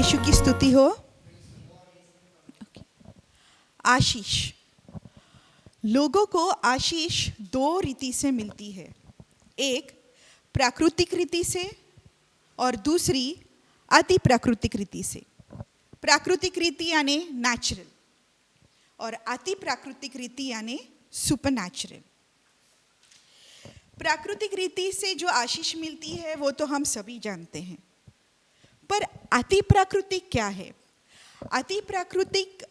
यीशु की स्तुति हो। आशीष, लोगों को आशीष दो रीति से मिलती है। एक प्राकृतिक रीति से और दूसरी अति प्राकृतिक रीति से। प्राकृतिक रीति यानी नेचुरल और अति प्राकृतिक रीति यानी सुपरनैचुरल। प्राकृतिक रीति से जो आशीष मिलती है वो तो हम सभी जानते हैं, पर अति प्राकृतिक क्या है? अति प्राकृतिक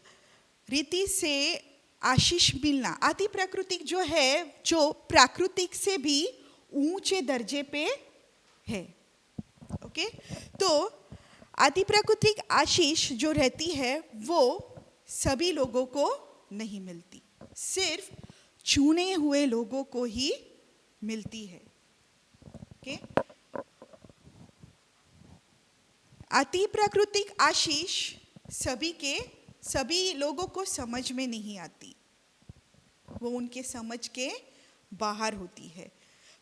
रीति से आशीष मिलना, अति प्राकृतिक जो है, जो प्राकृतिक से भी ऊंचे दर्जे पे है। ओके, तो अति प्राकृतिक आशीष जो रहती है वो सभी लोगों को नहीं मिलती, सिर्फ चुने हुए लोगों को ही मिलती है। ओके, अति प्राकृतिक आशीष सभी लोगों को समझ में नहीं आती, वो उनके समझ के बाहर होती है।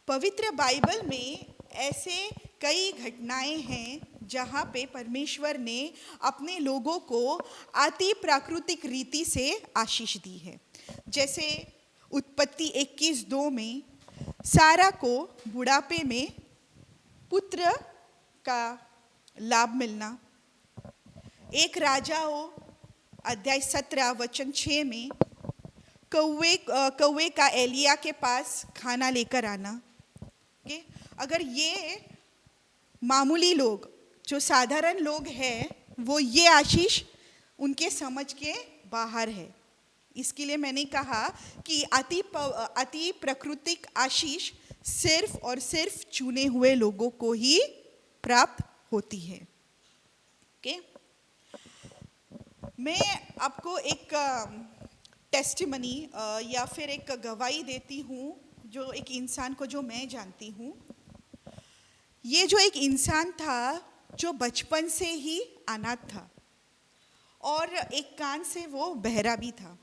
पवित्र बाइबल में ऐसे कई घटनाएं हैं जहाँ पे परमेश्वर ने अपने लोगों को अति प्राकृतिक रीति से आशीष दी है। जैसे उत्पत्ति 21:2 में सारा को बुढ़ापे में पुत्र का लाभ मिलना। एक राजा हो, अध्याय 17 वचन 6 में कौवे का एलिया के पास खाना लेकर आना। ओके, अगर ये मामूली लोग, जो साधारण लोग हैं, वो ये आशीष उनके समझ के बाहर है। इसके लिए मैंने कहा कि अति प्राकृतिक आशीष सिर्फ और सिर्फ चुने हुए लोगों को ही प्राप्त होती है। ओके, मैं आपको एक टेस्टिमनी या फिर एक गवाही देती हूँ, जो एक इंसान को जो मैं जानती हूँ। ये जो एक इंसान था जो बचपन से ही अनाथ था और एक कान से वो बहरा भी था।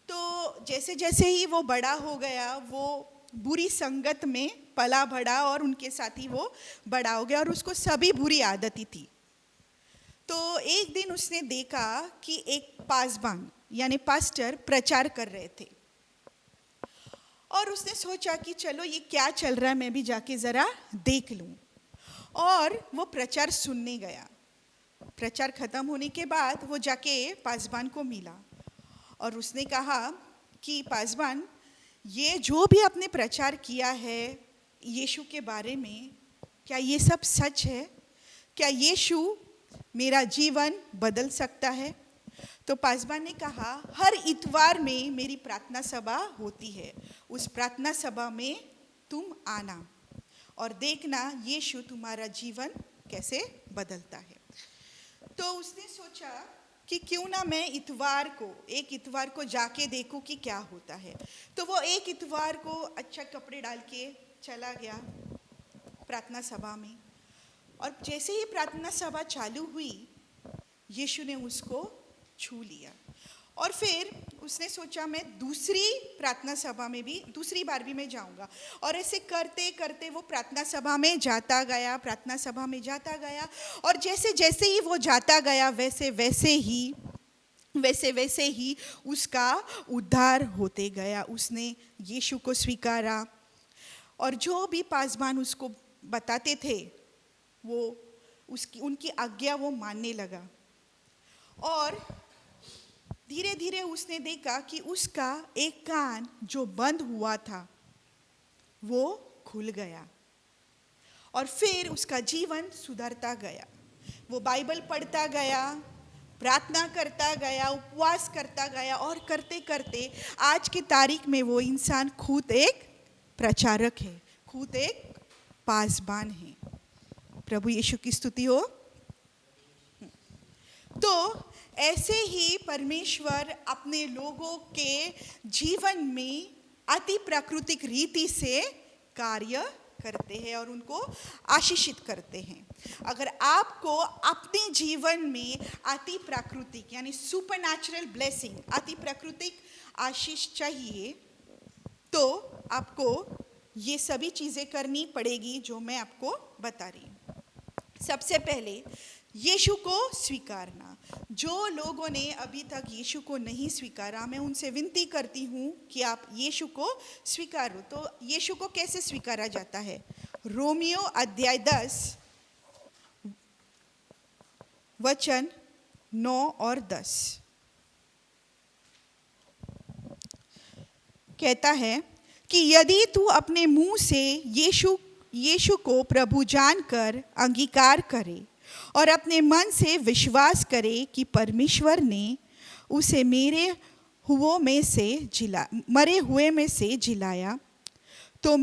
तो जैसे जैसे ही वो बड़ा हो गया, वो बुरी संगत में पला बढ़ा और उनके साथ ही वो बड़ा हो गया और उसको सभी बुरी आदतें थी। तो एक दिन उसने देखा कि एक पासबान यानी पास्टर प्रचार कर रहे थे और उसने सोचा कि चलो ये क्या चल रहा है, मैं भी जाके ज़रा देख लूँ। और वो प्रचार सुनने गया। प्रचार ख़त्म होने के बाद वो जाके पासबान को मिला और उसने कहा कि पासबान, ये जो भी आपने प्रचार किया है यीशु के बारे में, क्या ये सब सच है? क्या यीशु मेरा जीवन बदल सकता है? तो पासबान ने कहा, हर इतवार में मेरी प्रार्थना सभा होती है, उस प्रार्थना सभा में तुम आना और देखना यीशु तुम्हारा जीवन कैसे बदलता है। तो उसने सोचा कि क्यों ना मैं एक इतवार को जाके देखूं कि क्या होता है। तो वो एक इतवार को अच्छा कपड़े डाल के चला गया प्रार्थना सभा में, और जैसे ही प्रार्थना सभा चालू हुई, यीशु ने उसको छू लिया। और फिर उसने सोचा मैं दूसरी बार भी मैं जाऊंगा। और ऐसे करते करते वो प्रार्थना सभा में जाता गया और जैसे जैसे ही वो जाता गया वैसे वैसे ही उसका उद्धार होते गया। उसने यीशु को स्वीकारा और जो भी पासबान उसको बताते थे वो उनकी आज्ञा वो मानने लगा। और धीरे धीरे उसने देखा कि उसका एक कान जो बंद हुआ था वो खुल गया और फिर उसका जीवन सुधरता गया। वो बाइबल पढ़ता गया, प्रार्थना करता गया, उपवास करता गया और करते करते आज की तारीख में वो इंसान खुद एक प्रचारक है, खुद एक पासबान है। प्रभु यीशु की स्तुति हो। तो ऐसे ही परमेश्वर अपने लोगों के जीवन में अति प्राकृतिक रीति से कार्य करते हैं और उनको आशीषित करते हैं। अगर आपको अपने जीवन में अति प्राकृतिक यानी सुपरनैचुरल ब्लेसिंग, अति प्राकृतिक आशीष चाहिए, तो आपको ये सभी चीज़ें करनी पड़ेगी जो मैं आपको बता रही हूँ। सबसे पहले यीशु को स्वीकारना। जो लोगों ने अभी तक यीशु को नहीं स्वीकारा, मैं उनसे विनती करती हूँ कि आप यीशु को स्वीकारो। तो यीशु को कैसे स्वीकारा जाता है? रोमियो अध्याय 10 वचन 9 और 10 कहता है कि यदि तू अपने मुंह से यीशु को प्रभु जानकर अंगीकार करे और अपने मन से विश्वास करे कि परमेश्वर ने उसे मरे हुए में से जिलाया, तो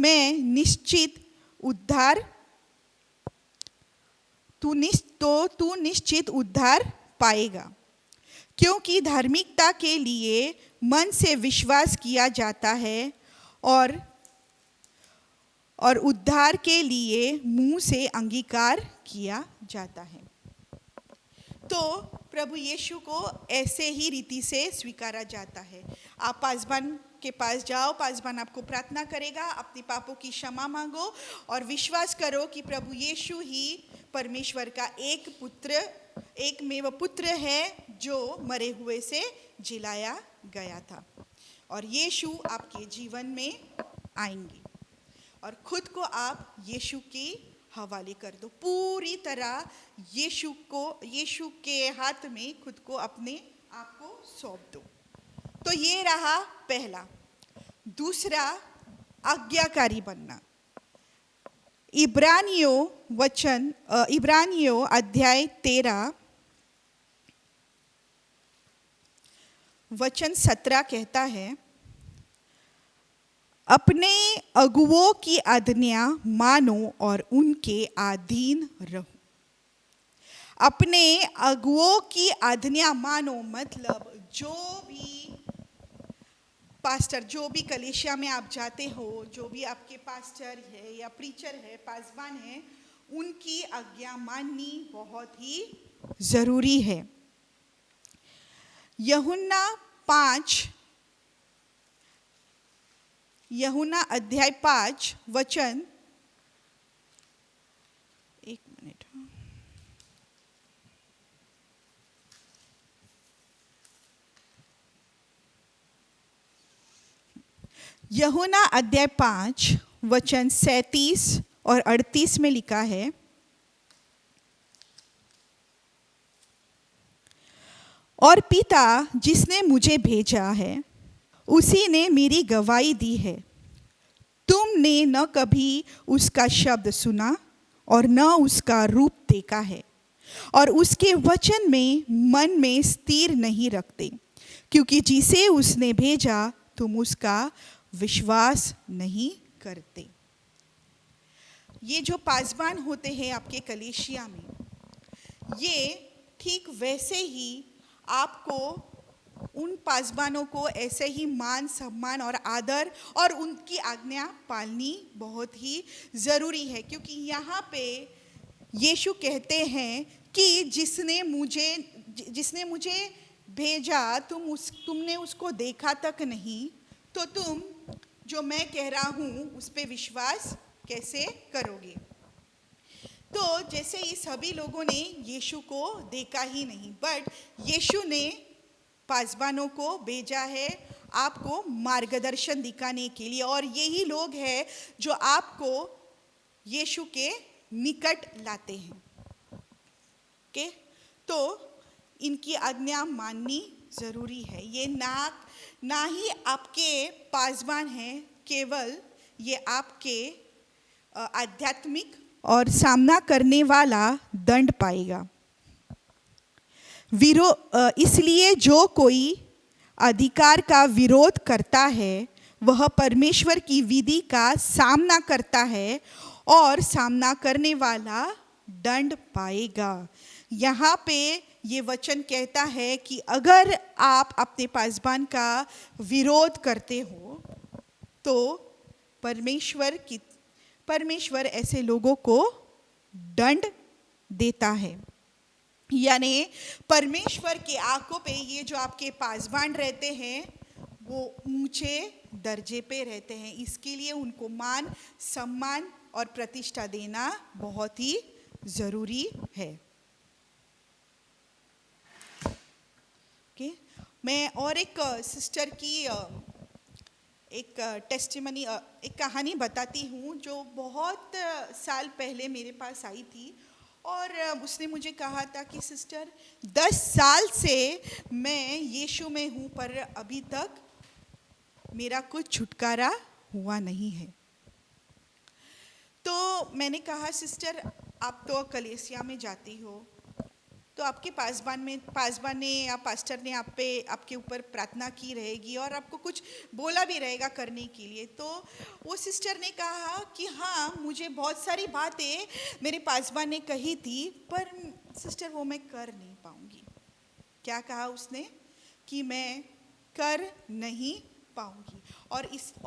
तू निश्चित उद्धार पाएगा। क्योंकि धार्मिकता के लिए मन से विश्वास किया जाता है और उद्धार के लिए मुंह से अंगीकार किया जाता है। तो प्रभु यीशु को ऐसे ही रीति से स्वीकारा जाता है। आप पासबान के पास जाओ, पासबान आपको प्रार्थना करेगा, अपने पापों की क्षमा मांगो और विश्वास करो कि प्रभु यीशु ही परमेश्वर का एकमेव पुत्र है जो मरे हुए से जिलाया गया था। और यीशु आपके जीवन में आएंगे और खुद को आप यीशु के हवाले कर दो। पूरी तरह यीशु के हाथ में खुद को अपने आप को सौंप दो। तो ये रहा पहला। दूसरा, आज्ञाकारी बनना। इब्रानियों अध्याय 13 वचन 17 कहता है, अपने अगुओं की आज्ञा मानो और उनके अधीन रहो। अपने अगुओं की आज्ञा मानो मतलब जो भी कलीसिया में आप जाते हो, जो भी आपके पास्टर है या प्रीचर है, पासबान है, उनकी आज्ञा माननी बहुत ही जरूरी है। यूहन्ना अध्याय 5 वचन 1 मिनट। यूहन्ना अध्याय 5 वचन 37 और 38 में लिखा है, और पिता जिसने मुझे भेजा है उसी ने मेरी गवाही दी है। तुमने न कभी उसका शब्द सुना और न उसका रूप देखा है, और उसके वचन में मन में स्थिर नहीं रखते, क्योंकि जिसे उसने भेजा तुम उसका विश्वास नहीं करते। ये जो पासबान होते हैं आपके कलीसिया में, ये ठीक वैसे ही आपको उन पासबानों को ऐसे ही मान सम्मान और आदर और उनकी आज्ञा पालनी बहुत ही ज़रूरी है। क्योंकि यहाँ पे यीशु कहते हैं कि जिसने मुझे भेजा तुमने उसको देखा तक नहीं, तो तुम जो मैं कह रहा हूँ उस पर विश्वास कैसे करोगे? तो जैसे ये सभी लोगों ने यीशु को देखा ही नहीं, बट यीशु ने पासबानों को भेजा है आपको मार्गदर्शन दिखाने के लिए, और यही लोग हैं जो आपको यीशु के निकट लाते हैं। ओके, तो इनकी आज्ञा माननी ज़रूरी है। ये ना ही आपके पासबान हैं, केवल ये आपके आध्यात्मिक और सामना करने वाला दंड पाएगा। इसलिए जो कोई अधिकार का विरोध करता है वह परमेश्वर की विधि का सामना करता है और सामना करने वाला दंड पाएगा। यहाँ पे ये वचन कहता है कि अगर आप अपने पासबान का विरोध करते हो तो परमेश्वर ऐसे लोगों को दंड देता है। यानी परमेश्वर के आंखों पे ये जो आपके पासबान रहते हैं वो ऊंचे दर्जे पे रहते हैं, इसके लिए उनको मान सम्मान और प्रतिष्ठा देना बहुत ही ज़रूरी है। ओके। मैं और एक सिस्टर की एक टेस्टिमनी, एक कहानी बताती हूँ जो बहुत साल पहले मेरे पास आई थी। और उसने मुझे कहा था कि सिस्टर, 10 साल से मैं यीशु में हूँ पर अभी तक मेरा कुछ छुटकारा हुआ नहीं है। तो मैंने कहा, सिस्टर आप तो कलीसिया में जाती हो, तो आपके पासबान ने या पास्टर ने आपके ऊपर प्रार्थना की रहेगी और आपको कुछ बोला भी रहेगा करने के लिए। तो वो सिस्टर ने कहा कि हाँ, मुझे बहुत सारी बातें मेरे पासबान ने कही थी, पर सिस्टर वो मैं कर नहीं पाऊंगी। क्या कहा उसने? कि मैं कर नहीं पाऊंगी,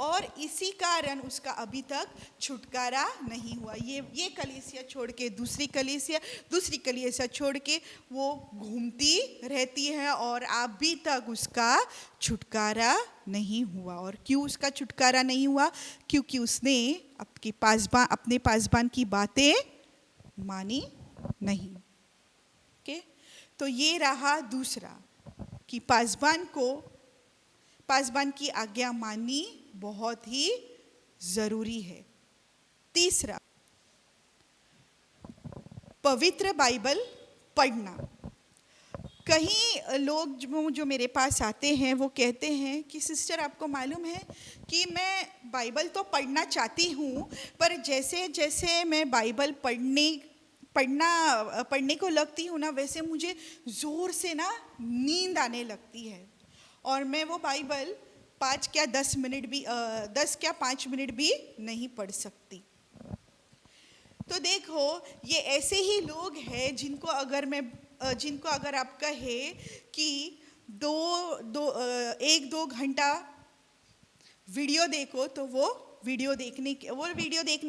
और इसी कारण उसका अभी तक छुटकारा नहीं हुआ। ये कलीसिया छोड़ के दूसरी कलीसिया छोड़ के वो घूमती रहती है और अभी तक उसका छुटकारा नहीं हुआ। और क्यों उसका छुटकारा नहीं हुआ? क्योंकि उसने अपने पासबान की बातें मानी नहीं। ओके, तो ये रहा दूसरा कि पासबान की आज्ञा माननी बहुत ही जरूरी है। तीसरा, पवित्र बाइबल पढ़ना। कहीं लोग जो मेरे पास आते हैं वो कहते हैं कि सिस्टर, आपको मालूम है कि मैं बाइबल तो पढ़ना चाहती हूँ, पर जैसे जैसे मैं बाइबल पढ़ने को लगती हूँ ना, वैसे मुझे ज़ोर से ना नींद आने लगती है और मैं वो बाइबल 5 क्या 5 मिनट भी नहीं पढ़ सकती। तो देखो, ये ऐसे ही लोग हैं जिनको अगर आप कहे कि 1-2 घंटा वीडियो देखो, तो वो वीडियो देखने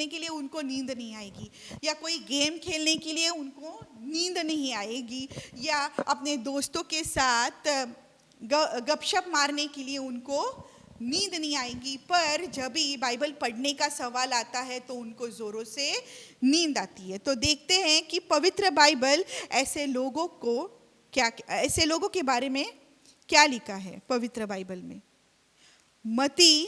के लिए उनको नींद नहीं आएगी, या कोई गेम खेलने के लिए उनको नींद नहीं आएगी, या अपने दोस्तों के साथ गपशप मारने के लिए उनको नींद नहीं आएगी। पर जब भी बाइबल पढ़ने का सवाल आता है तो उनको ज़ोरों से नींद आती है। तो देखते हैं कि पवित्र बाइबल ऐसे लोगों के बारे में क्या लिखा है पवित्र बाइबल में। मत्ती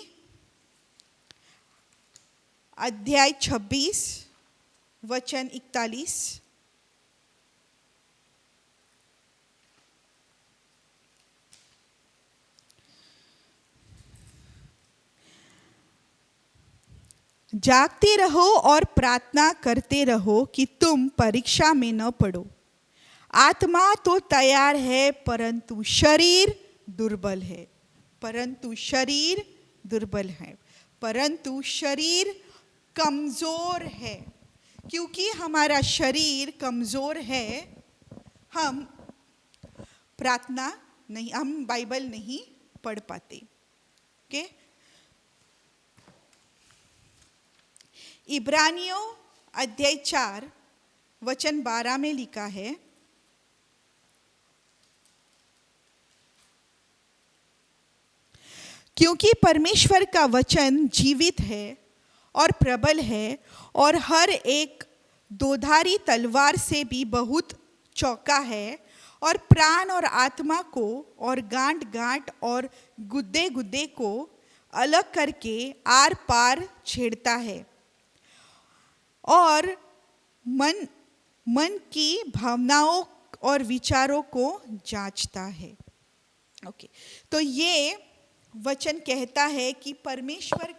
अध्याय 26 वचन 41। जागते रहो और प्रार्थना करते रहो कि तुम परीक्षा में न पड़ो। आत्मा तो तैयार है परंतु शरीर दुर्बल है। परंतु शरीर कमज़ोर है। क्योंकि हमारा शरीर कमज़ोर है, हम बाइबल नहीं पढ़ पाते। ओके, इब्रानियों अध्याय 4 वचन 12 में लिखा है, क्योंकि परमेश्वर का वचन जीवित है और प्रबल है और हर एक दोधारी तलवार से भी बहुत चौका है, और प्राण और आत्मा को और गांठ और गुद्दे को अलग करके आर पार छेड़ता है और मन की भावनाओं और विचारों को जांचता है। ओके, तो ये वचन कहता है कि परमेश्वर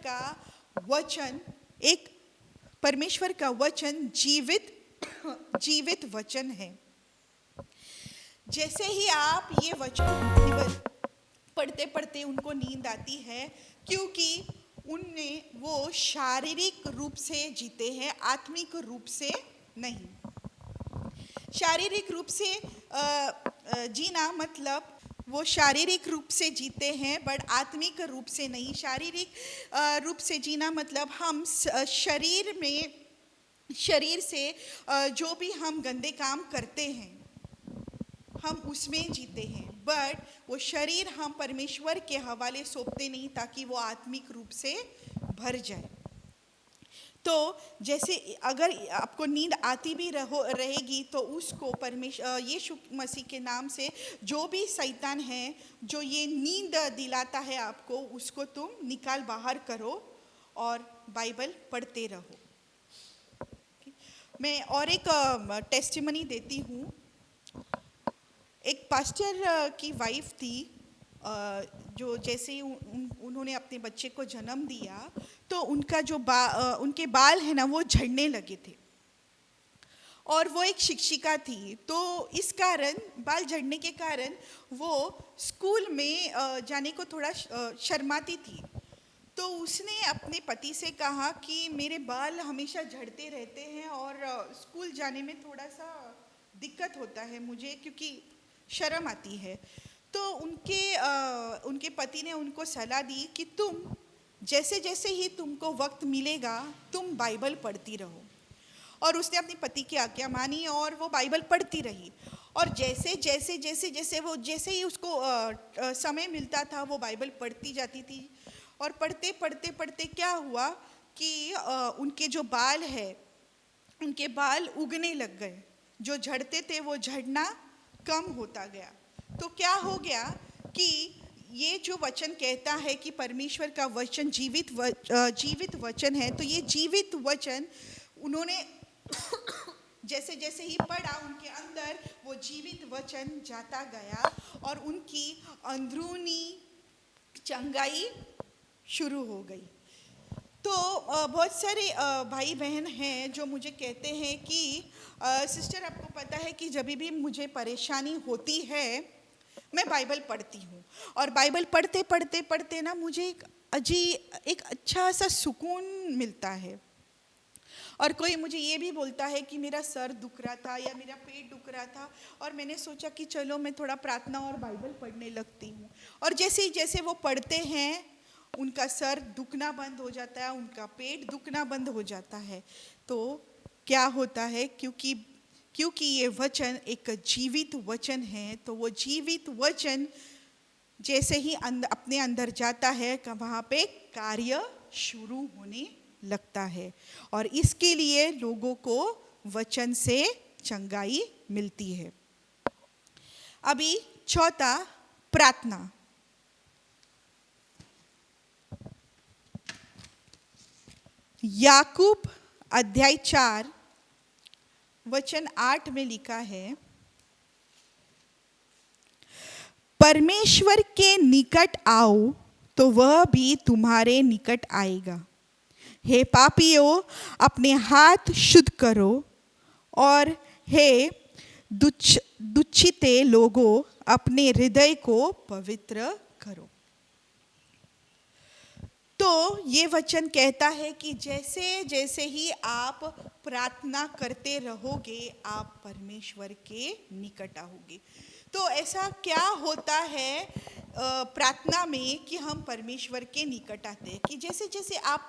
का वचन जीवित वचन है। जैसे ही आप ये वचन पढ़ते पढ़ते उनको नींद आती है, क्योंकि वो शारीरिक रूप से जीते हैं, आत्मिक रूप से नहीं। शारीरिक रूप से जीना मतलब वो शारीरिक रूप से जीते हैं, बट आत्मिक रूप से नहीं। शारीरिक रूप से जीना मतलब हम शरीर से जो भी हम गंदे काम करते हैं हम उसमें जीते हैं, बट वो शरीर हम परमेश्वर के हवाले सौंपते नहीं ताकि वो आत्मिक रूप से भर जाए। तो जैसे अगर आपको नींद आती भी रहेगी तो उसको यीशु मसीह के नाम से जो भी शैतान है जो ये नींद दिलाता है आपको, उसको तुम निकाल बाहर करो और बाइबल पढ़ते रहो। मैं और एक टेस्टिमनी देती हूँ। एक पास्टर की वाइफ थी, जो जैसे ही उन्होंने अपने बच्चे को जन्म दिया तो उनका जो उनके बाल है ना वो झड़ने लगे थे, और वो एक शिक्षिका थी। तो इस कारण, बाल झड़ने के कारण वो स्कूल में जाने को थोड़ा शर्माती थी। तो उसने अपने पति से कहा कि मेरे बाल हमेशा झड़ते रहते हैं और स्कूल जाने में थोड़ा सा दिक्कत होता है मुझे, क्योंकि शर्म आती है। तो उनके पति ने उनको सलाह दी कि तुम जैसे जैसे ही तुमको वक्त मिलेगा तुम बाइबल पढ़ती रहो। और उसने अपने पति की आज्ञा मानी और वो बाइबल पढ़ती रही। और जैसे ही उसको समय मिलता था वो बाइबल पढ़ती जाती थी। और पढ़ते पढ़ते पढ़ते क्या हुआ कि उनके जो बाल है, उनके बाल उगने लग गए। जो झड़ते थे वो झड़ना कम होता गया। तो क्या हो गया कि ये जो वचन कहता है कि परमेश्वर का वचन जीवित वचन है, तो ये जीवित वचन उन्होंने जैसे जैसे ही पढ़ा उनके अंदर वो जीवित वचन जाता गया और उनकी अंदरूनी चंगाई शुरू हो गई। तो बहुत सारे भाई बहन हैं जो मुझे कहते हैं कि सिस्टर आपको पता है कि जब भी मुझे परेशानी होती है मैं बाइबल पढ़ती हूँ, और बाइबल पढ़ते पढ़ते पढ़ते ना मुझे एक अच्छा सा सुकून मिलता है। और कोई मुझे ये भी बोलता है कि मेरा सर दुख रहा था या मेरा पेट दुख रहा था, और मैंने सोचा कि चलो मैं थोड़ा प्रार्थना और बाइबल पढ़ने लगती हूँ। और जैसे जैसे वो पढ़ते हैं उनका सर दुखना बंद हो जाता है, उनका पेट दुखना बंद हो जाता है। तो क्या होता है, क्योंकि ये वचन एक जीवित वचन है, तो वो जीवित वचन जैसे ही अपने अंदर जाता है वहाँ पे कार्य शुरू होने लगता है। और इसके लिए लोगों को वचन से चंगाई मिलती है। अभी चौथा, प्रार्थना। याकूब अध्याय 4 वचन 8 में लिखा है, परमेश्वर के निकट आओ तो वह भी तुम्हारे निकट आएगा। हे पापियों, अपने हाथ शुद्ध करो, और हे दुच्छिते लोगों, अपने हृदय को पवित्र करो। तो ये वचन कहता है कि जैसे जैसे ही आप प्रार्थना करते रहोगे आप परमेश्वर के निकट आओगे। तो ऐसा क्या होता है प्रार्थना में कि हम परमेश्वर के निकट आते हैं कि जैसे जैसे आप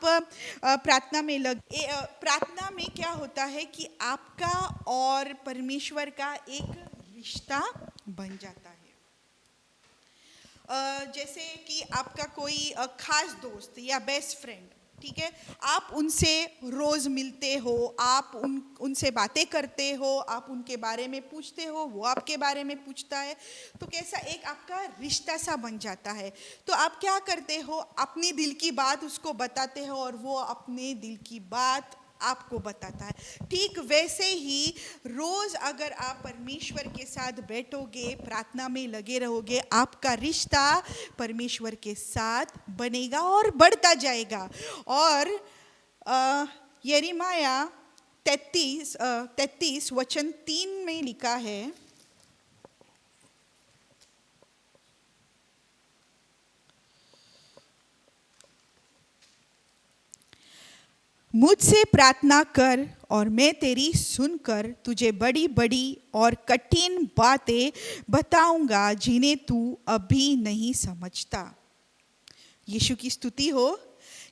प्रार्थना में प्रार्थना में क्या होता है कि आपका और परमेश्वर का एक रिश्ता बन जाता है। जैसे कि आपका कोई खास दोस्त या बेस्ट फ्रेंड, ठीक है, आप उनसे रोज़ मिलते हो, आप उनसे बातें करते हो, आप उनके बारे में पूछते हो, वो आपके बारे में पूछता है। तो कैसा एक आपका रिश्ता सा बन जाता है। तो आप क्या करते हो, अपने दिल की बात उसको बताते हो और वो अपने दिल की बात आपको बताता है। ठीक वैसे ही रोज़ अगर आप परमेश्वर के साथ बैठोगे, प्रार्थना में लगे रहोगे, आपका रिश्ता परमेश्वर के साथ बनेगा और बढ़ता जाएगा। और यिर्मयाह 33 वचन 3 में लिखा है, मुझसे प्रार्थना कर और मैं तेरी सुनकर तुझे बड़ी बड़ी और कठिन बातें बताऊंगा जिन्हें तू अभी नहीं समझता। यीशु की स्तुति हो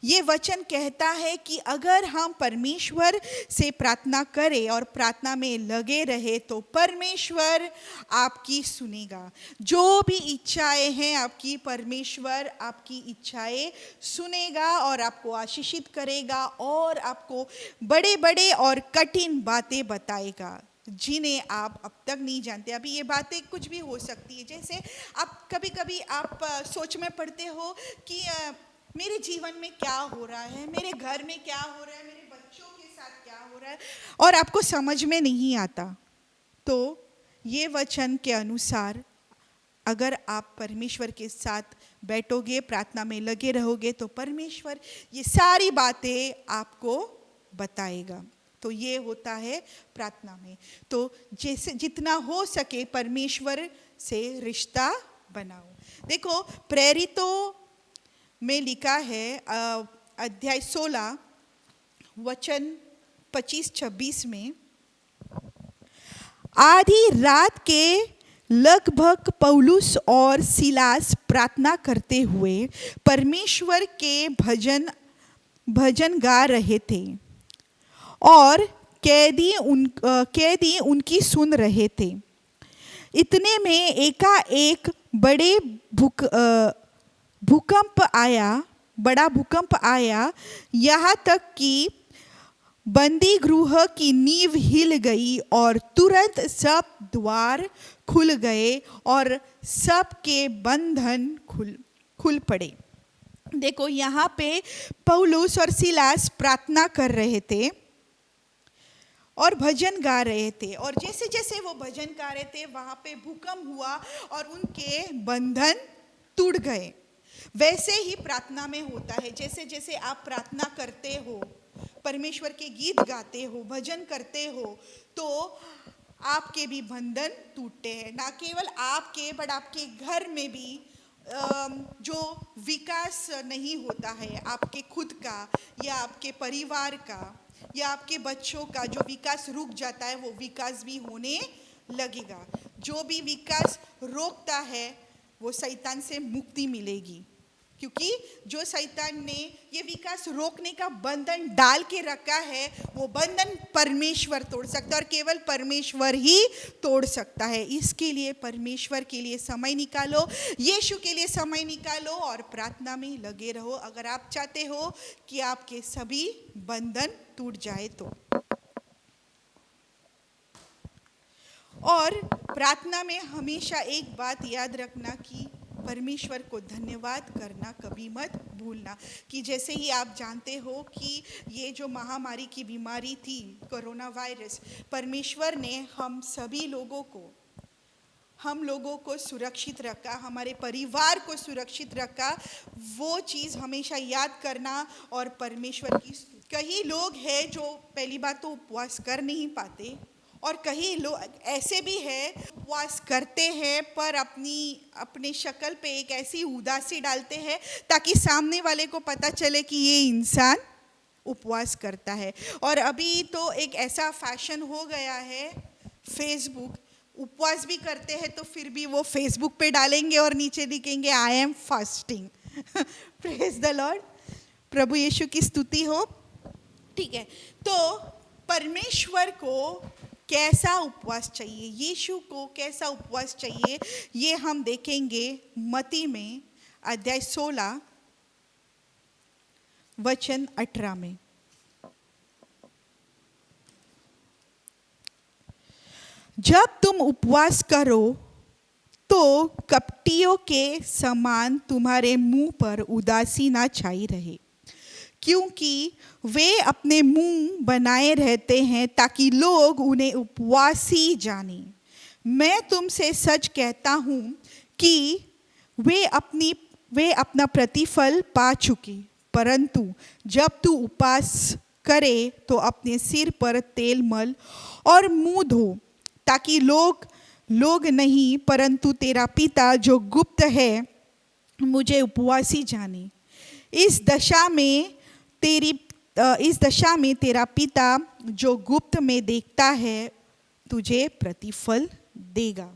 ये वचन कहता है कि अगर हम परमेश्वर से प्रार्थना करें और प्रार्थना में लगे रहे तो परमेश्वर आपकी सुनेगा। जो भी इच्छाएं हैं आपकी, परमेश्वर आपकी इच्छाएं सुनेगा और आपको आशीषित करेगा और आपको बड़े बड़े और कठिन बातें बताएगा जिन्हें आप अब तक नहीं जानते। अभी ये बातें कुछ भी हो सकती है, जैसे आप कभी कभी आप सोच में पड़ते हो कि मेरे जीवन में क्या हो रहा है, मेरे घर में क्या हो रहा है, मेरे बच्चों के साथ क्या हो रहा है, और आपको समझ में नहीं आता। तो ये वचन के अनुसार अगर आप परमेश्वर के साथ बैठोगे, प्रार्थना में लगे रहोगे, तो परमेश्वर ये सारी बातें आपको बताएगा। तो ये होता है प्रार्थना में। तो जैसे जितना हो सके परमेश्वर से रिश्ता बनाओ। देखो, प्रेरितों में लिखा है अध्याय 16 वचन 25-26 में, आधी रात के लगभग पौलुस और सिलास प्रार्थना करते हुए परमेश्वर के भजन गा रहे थे और कैदी उनकी सुन रहे थे। इतने में एकाएक बड़ा भूकंप आया, यहाँ तक कि बंदी गृह की नींव हिल गई और तुरंत सब द्वार खुल गए और सबके बंधन खुल पड़े। देखो, यहाँ पे पौलुस और सिलास प्रार्थना कर रहे थे और भजन गा रहे थे, और जैसे जैसे वो भजन गा रहे थे वहाँ पे भूकंप हुआ और उनके बंधन टूट गए। वैसे ही प्रार्थना में होता है। जैसे जैसे आप प्रार्थना करते हो, परमेश्वर के गीत गाते हो, भजन करते हो, तो आपके भी बंधन टूटते हैं। ना केवल आपके, बट आपके घर में भी जो विकास नहीं होता है आपके खुद का या आपके परिवार का या आपके बच्चों का, जो विकास रुक जाता है वो विकास भी होने लगेगा। जो भी विकास रोकता है वो शैतान से मुक्ति मिलेगी, क्योंकि जो शैतान ने ये विकास रोकने का बंधन डाल के रखा है वो बंधन परमेश्वर तोड़ सकता है और केवल परमेश्वर ही तोड़ सकता है। इसके लिए परमेश्वर के लिए समय निकालो, यीशु के लिए समय निकालो और प्रार्थना में लगे रहो, अगर आप चाहते हो कि आपके सभी बंधन टूट जाए तो। और प्रार्थना में हमेशा एक बात याद रखना कि परमेश्वर को धन्यवाद करना कभी मत भूलना। कि जैसे ही आप जानते हो कि ये जो महामारी की बीमारी थी, कोरोना वायरस, परमेश्वर ने हम लोगों को सुरक्षित रखा, हमारे परिवार को सुरक्षित रखा। वो चीज़ हमेशा याद करना और परमेश्वर की। कई लोग हैं जो पहली बात तो उपवास कर नहीं पाते, और कई लोग ऐसे भी हैं उपवास करते हैं पर अपने शक्ल पे एक ऐसी उदासी डालते हैं ताकि सामने वाले को पता चले कि ये इंसान उपवास करता है। और अभी तो एक ऐसा फैशन हो गया है, फेसबुक, उपवास भी करते हैं तो फिर भी वो फेसबुक पे डालेंगे और नीचे लिखेंगे I am fasting. Praise the Lord, प्रभु यीशु की स्तुति हो। ठीक है, तो परमेश्वर को कैसा उपवास चाहिए, यीशु को कैसा उपवास चाहिए, ये हम देखेंगे मत्ती में अध्याय 16 वचन 18 में। जब तुम उपवास करो तो कपटियों के समान तुम्हारे मुंह पर उदासी ना छाई रहे, क्योंकि वे अपने मुंह बनाए रहते हैं ताकि लोग उन्हें उपवासी जाने। मैं तुमसे सच कहता हूँ कि वे अपना प्रतिफल पा चुके। परंतु जब तू उपवास करे तो अपने सिर पर तेल मल और मुंह धो, ताकि लोग नहीं परंतु तेरा पिता जो गुप्त है मुझे उपवासी जाने। इस दशा में तेरा पिता जो गुप्त में देखता है तुझे प्रतिफल देगा।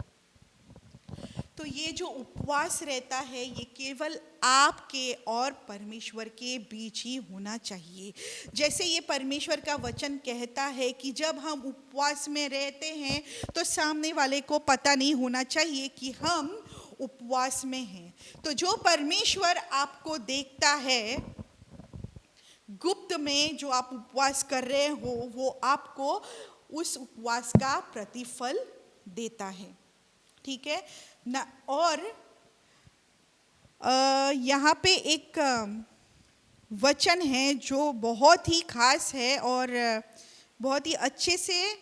तो ये जो उपवास रहता है ये केवल आपके और परमेश्वर के बीच ही होना चाहिए। जैसे ये परमेश्वर का वचन कहता है कि जब हम उपवास में रहते हैं तो सामने वाले को पता नहीं होना चाहिए कि हम उपवास में हैं। तो जो परमेश्वर आपको देखता है गुप्त में, जो आप उपवास कर रहे हो, वो आपको उस उपवास का प्रतिफल देता है। ठीक है ना। और यहाँ पे एक वचन है जो बहुत ही खास है और बहुत ही अच्छे से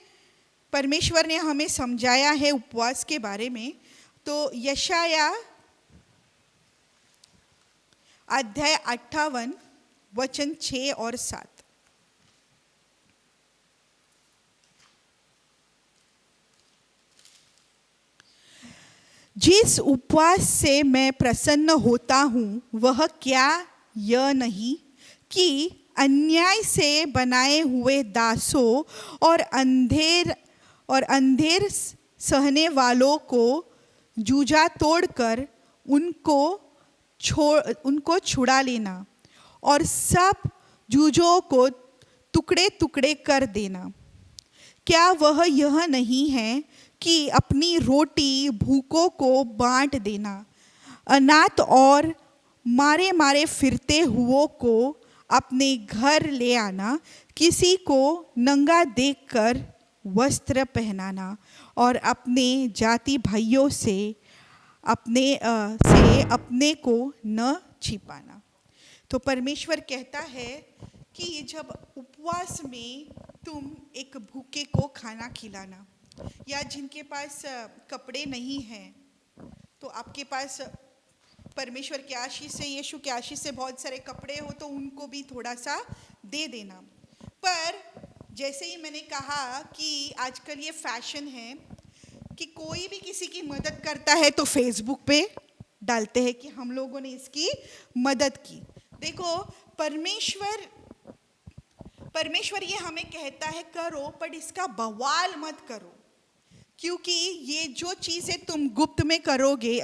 परमेश्वर ने हमें समझाया है उपवास के बारे में। तो यशाया अध्याय 58 वचन 6 और 7। जिस उपवास से मैं प्रसन्न होता हूँ वह क्या यह नहीं कि अन्याय से बनाए हुए दासों और अंधेर सहने वालों को जूझा तोड़कर उनको छुड़ा लेना और सब जूझों को टुकड़े टुकड़े कर देना। क्या वह यह नहीं है कि अपनी रोटी भूखों को बांट देना, अनाथ और मारे मारे फिरते हुओं को अपने घर ले आना, किसी को नंगा देखकर वस्त्र पहनाना और अपने जाति भाइयों से अपने को न छिपाना। तो परमेश्वर कहता है कि जब उपवास में तुम एक भूखे को खाना खिलाना, या जिनके पास कपड़े नहीं हैं तो आपके पास परमेश्वर के आशीष से, यीशु के आशीष से बहुत सारे कपड़े हो तो उनको भी थोड़ा सा दे देना। पर जैसे ही मैंने कहा कि आजकल ये फैशन है कि कोई भी किसी की मदद करता है तो फेसबुक पे डालते हैं कि हम लोगों ने इसकी मदद की। देखो परमेश्वर ये हमें कहता है करो, पर इसका बवाल मत करो, क्योंकि ये जो चीज़ें तुम गुप्त में करोगे,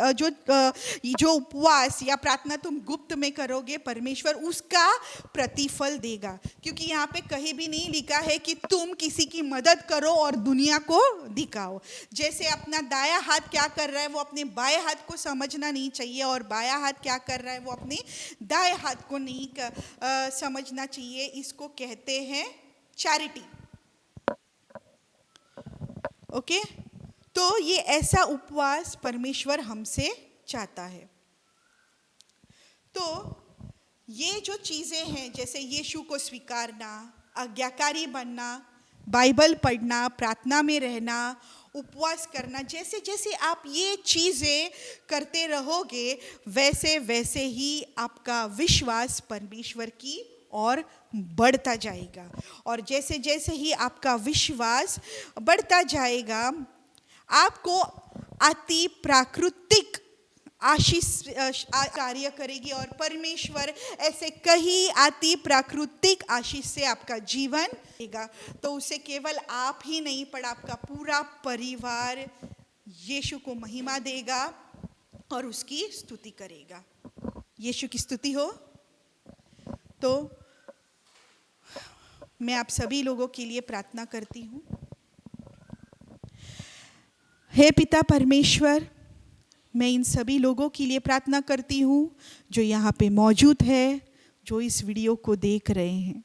जो उपवास या प्रार्थना तुम गुप्त में करोगे, परमेश्वर उसका प्रतिफल देगा। क्योंकि यहाँ पे कहीं भी नहीं लिखा है कि तुम किसी की मदद करो और दुनिया को दिखाओ। जैसे अपना दायां हाथ क्या कर रहा है वो अपने बाएं हाथ को समझना नहीं चाहिए, और बायां हाथ क्या कर रहा है वो अपने दाएं हाथ को नहीं समझना चाहिए। इसको कहते हैं चैरिटी। ओके तो ये ऐसा उपवास परमेश्वर हमसे चाहता है। तो ये जो चीज़ें हैं, जैसे यीशु को स्वीकारना, आज्ञाकारी बनना, बाइबल पढ़ना, प्रार्थना में रहना, उपवास करना, जैसे जैसे आप ये चीज़ें करते रहोगे वैसे वैसे ही आपका विश्वास परमेश्वर की और बढ़ता जाएगा। और जैसे जैसे ही आपका विश्वास बढ़ता जाएगा आपको अति प्राकृतिक आशीष कार्य करेगी, और परमेश्वर ऐसे कई अति प्राकृतिक आशीष से आपका जीवन देगा। तो उसे केवल आप ही नहीं पर आपका पूरा परिवार यीशु को महिमा देगा और उसकी स्तुति करेगा। यीशु की स्तुति हो। तो मैं आप सभी लोगों के लिए प्रार्थना करती हूँ। हे पिता परमेश्वर, मैं इन सभी लोगों के लिए प्रार्थना करती हूँ जो यहाँ पे मौजूद है, जो इस वीडियो को देख रहे हैं।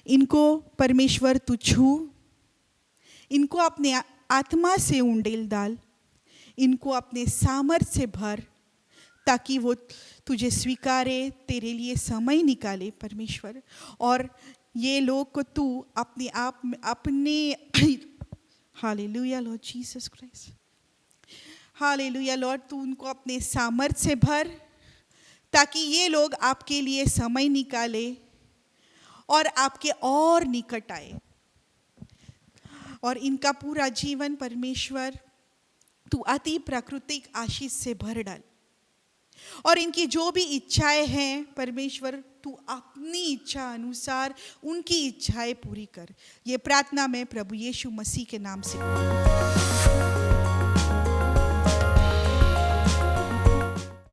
इनको परमेश्वर तू छू, इनको अपने आत्मा से उंडेल डाल, इनको अपने सामर्थ्य से भर, ताकि वो तुझे स्वीकारे, तेरे लिए समय निकाले परमेश्वर। और ये लोग को तू अपने आप में अपने hallelujah Lord Jesus Christ, hallelujah Lord, तू उनको अपने सामर्थ्य से भर ताकि ये लोग आपके लिए समय निकाले और आपके और निकट आए, और इनका पूरा जीवन परमेश्वर तू अति प्राकृतिक आशीष से भर डाल। और इनकी जो भी इच्छाएं हैं परमेश्वर तू अपनी इच्छा अनुसार उनकी इच्छाएं पूरी कर। ये प्रार्थना मैं प्रभु यीशु मसीह के नाम से